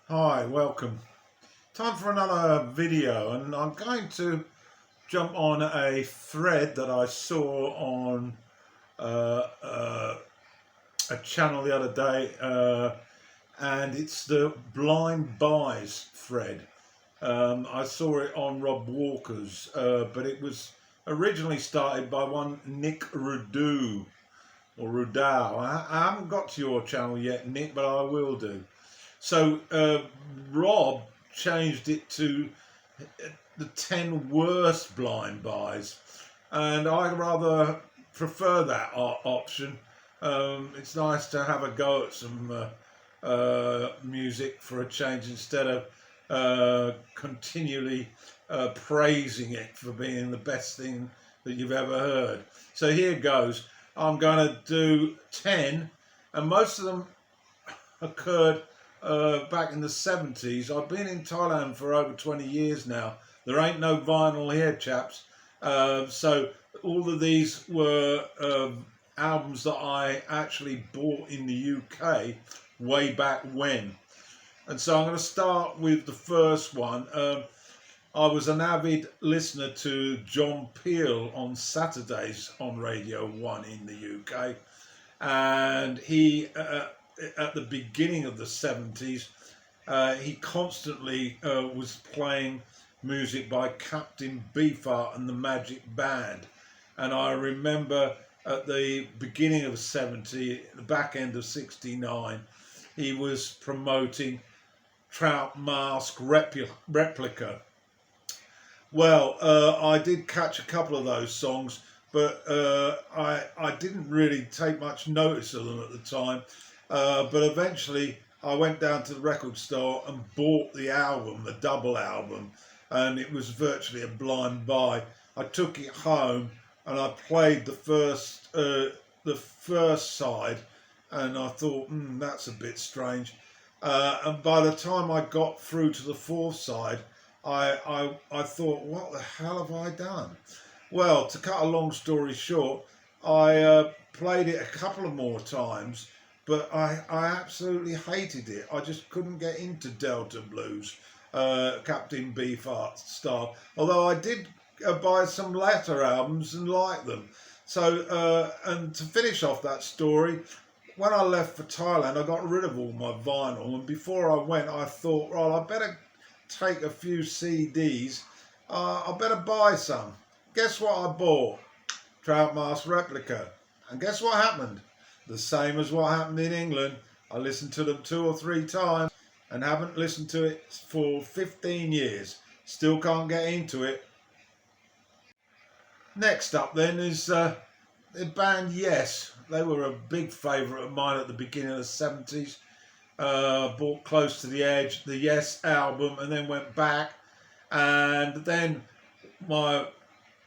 Hi, welcome. Time for another video, and I'm going to jump on a thread that I saw on uh, uh, a channel the other day, and it's the blind buys thread. I saw it on Rob Walker's, but it was originally started by one Nick Rudow or rudow. I haven't got to your channel yet, Nick, but I will do. So Rob changed it to the 10 worst blind buys, and I rather prefer that option. It's nice to have a go at some music for a change instead of continually praising it for being the best thing that you've ever heard. So here goes. I'm going to do 10, and most of them occurred back in the 70s. I've been in Thailand for over 20 years now. There ain't no vinyl here, chaps. So all of these were albums that I actually bought in the UK way back when. And so I'm going to start with the first one. I was an avid listener to John Peel on Saturdays on Radio 1 in the UK. And he, at the beginning of the 70s, he constantly was playing music by Captain Beefheart and the Magic Band. And I remember at the beginning of 70, the back end of 69, he was promoting Trout Mask Replica. Well, I did catch a couple of those songs, but I didn't really take much notice of them at the time. But eventually I went down to the record store and bought the album, the double album, and it was virtually a blind buy. I took it home and I played the first side, and I thought, that's a bit strange. And by the time I got through to the fourth side, I thought, what the hell have I done? Well, to cut a long story short, I played it a couple of more times, but I absolutely hated it. I just couldn't get into Delta Blues, Captain Beefheart style. Although I did buy some latter albums and like them. So, and to finish off that story, when I left for Thailand, I got rid of all my vinyl, and before I went, I thought, well, I better take a few CDs. I better buy some. Guess what I bought? Trout Mask Replica. And guess what happened? The same as what happened in England. I listened to them 2 or 3 times and haven't listened to it for 15 years. Still can't get into it. Next up then is the band Yes. They were a big favourite of mine at the beginning of the 70s. Bought Close to the Edge, the Yes album, and then went back. And then my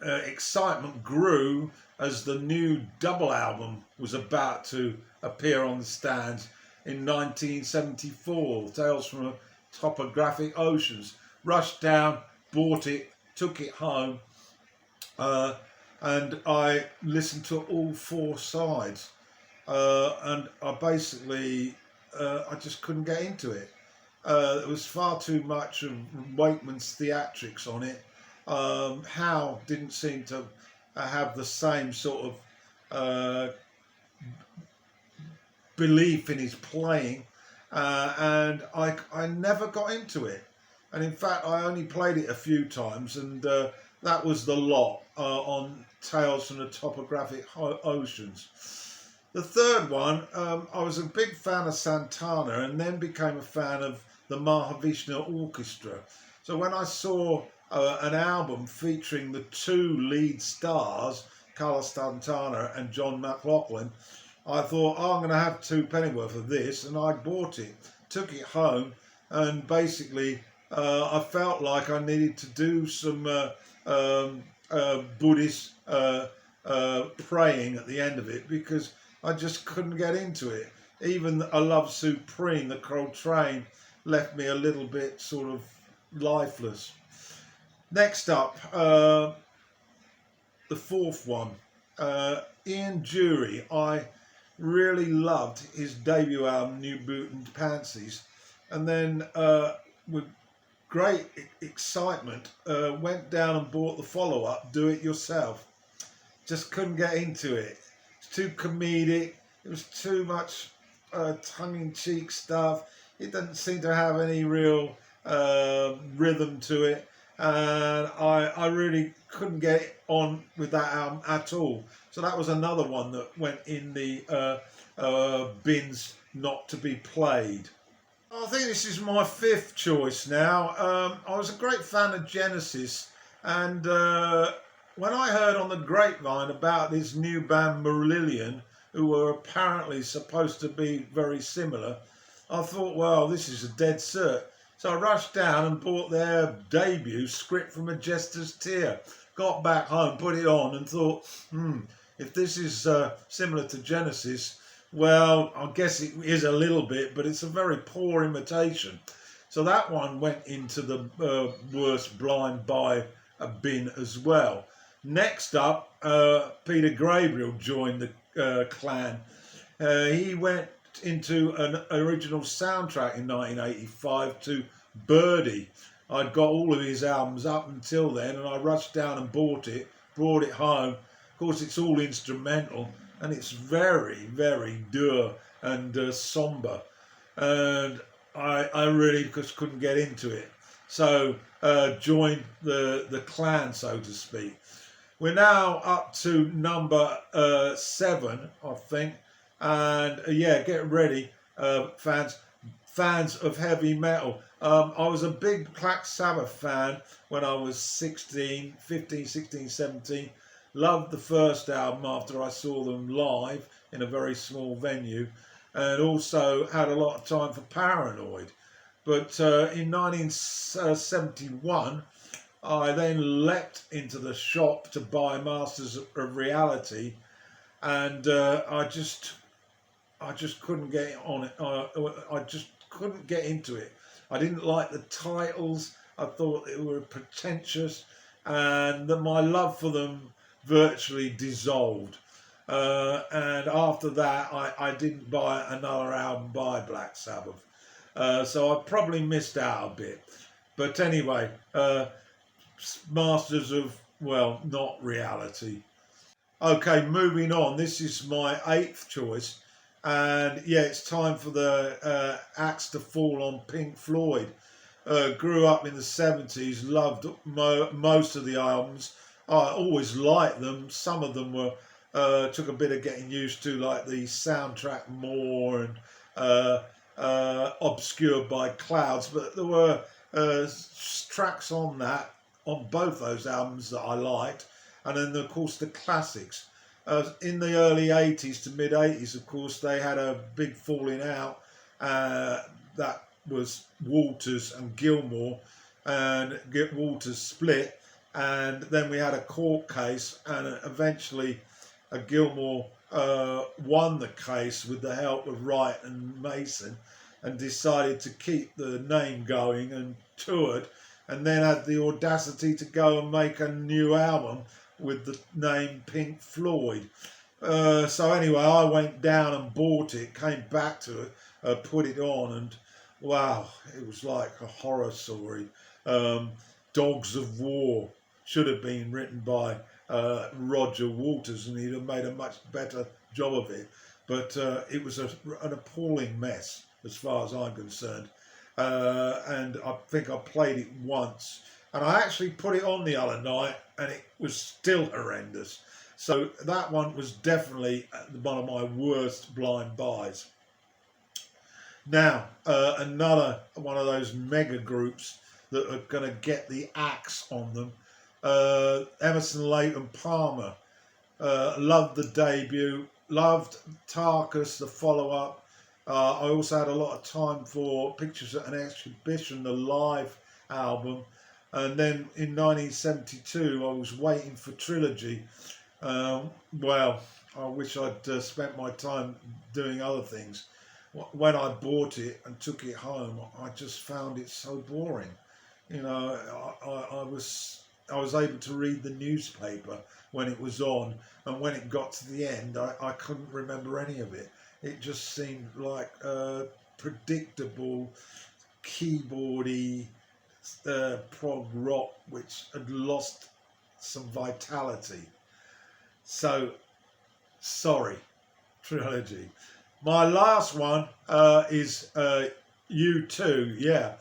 excitement grew as the new double album was about to appear on the stands in 1974, Tales from Topographic Oceans. Rushed down, bought it, took it home, and I listened to all 4 sides. And I basically, I just couldn't get into it. There was far too much of Wakeman's theatrics on it. Howe didn't seem to have the same sort of belief in his playing, and I never got into it. And in fact, I only played it a few times, and that was the lot on Tales from the Topographic Oceans. The third one, I was a big fan of Santana, and then became a fan of the Mahavishnu Orchestra. So when I saw an album featuring the 2 lead stars, Carlos Santana and John McLaughlin, I thought, oh, I'm going to have 2 pennyworth of this, and I bought it, took it home, and basically I felt like I needed to do some Buddhist praying at the end of it, because I just couldn't get into it. Even A Love Supreme, the Coltrane, left me a little bit sort of lifeless. Next up, the 4th one, Ian Dury. I really loved his debut album, New Boot and Pansies, and then with great excitement went down and bought the follow-up, Do It Yourself. Just couldn't get into it. It's too comedic. It was too much tongue-in-cheek stuff. It doesn't seem to have any real rhythm to it, and I really couldn't get on with that album at all. So that was another one that went in the bins not to be played. I think this is my fifth choice now. I was a great fan of Genesis, and when I heard on the grapevine about this new band Marillion, who were apparently supposed to be very similar, I thought, well, this is a dead cert. So I rushed down and bought their debut, Script from a Jester's Tear. Got back home, put it on, and thought, if this is similar to Genesis, well, I guess it is a little bit, but it's a very poor imitation. So that one went into the worst blind buy bin as well. Next up, Peter Gabriel joined the clan. He went into an original soundtrack in 1985 to Birdie. I'd got all of his albums up until then, and I rushed down and bought it, brought it home. Of course, it's all instrumental, and it's very, very dour and sombre. And I really just couldn't get into it. So joined the clan, so to speak. We're now up to number 7, I think. And yeah, get ready, fans of heavy metal. I was a big Black Sabbath fan when I was 15, 16, 17. Loved the first album after I saw them live in a very small venue, and also had a lot of time for Paranoid. But in 1971, I then leapt into the shop to buy Masters of Reality, and I just couldn't get on it. I just couldn't get into it. I didn't like the titles. I thought they were pretentious, and that my love for them virtually dissolved. And after that, I didn't buy another album by Black Sabbath. So I probably missed out a bit. But anyway, Masters of, well, not Reality. Okay, moving on. This is my 8th choice. And yeah, it's time for the axe to fall on Pink Floyd. Grew up in the 70s, loved most of the albums. I always liked them. Some of them were took a bit of getting used to, like the soundtrack more, and Obscured by Clouds. But there were tracks on both those albums that I liked. And then, of course, the classics. In the early 80s to mid 80s, of course, they had a big falling out. That was Waters and Gilmour, and Waters split, and then we had a court case, and eventually Gilmour won the case with the help of Wright and Mason, and decided to keep the name going and toured, and then had the audacity to go and make a new album with the name Pink Floyd. So anyway, I went down and bought it, came back to it, put it on, and wow, it was like a horror story. Dogs of War should have been written by Roger Waters, and he'd have made a much better job of it. But it was an appalling mess as far as I'm concerned. And I think I played it once. And I actually put it on the other night, and it was still horrendous. So that one was definitely one of my worst blind buys. Now, another one of those mega groups that are going to get the axe on them. Emerson, Lake and Palmer. Loved the debut. Loved Tarkus, the follow-up. I also had a lot of time for Pictures at an Exhibition, the live album. And then in 1972, I was waiting for Trilogy. Well, I wish I'd spent my time doing other things. When I bought it and took it home, I just found it so boring. You know, I was able to read the newspaper when it was on, and when it got to the end, I couldn't remember any of it. It just seemed like predictable keyboardy prog rock which had lost some vitality. So sorry, Trilogy. My last one is U2. Yeah,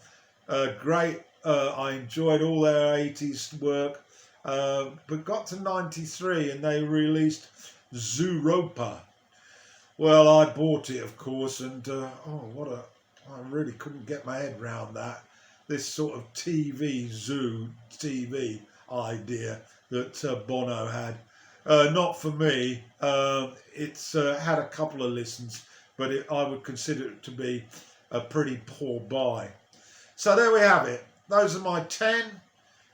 great. I enjoyed all their 80s work, but got to 93 and they released Zooropa. Well, I bought it, of course, and I really couldn't get my head round that. This sort of zoo TV idea that Bono had. Not for me. It's had a couple of listens, but I would consider it to be a pretty poor buy. So there we have it. Those are my 10.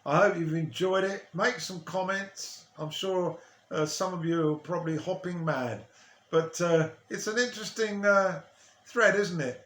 I hope you've enjoyed it. Make some comments. I'm sure some of you are probably hopping mad. But it's an interesting thread, isn't it?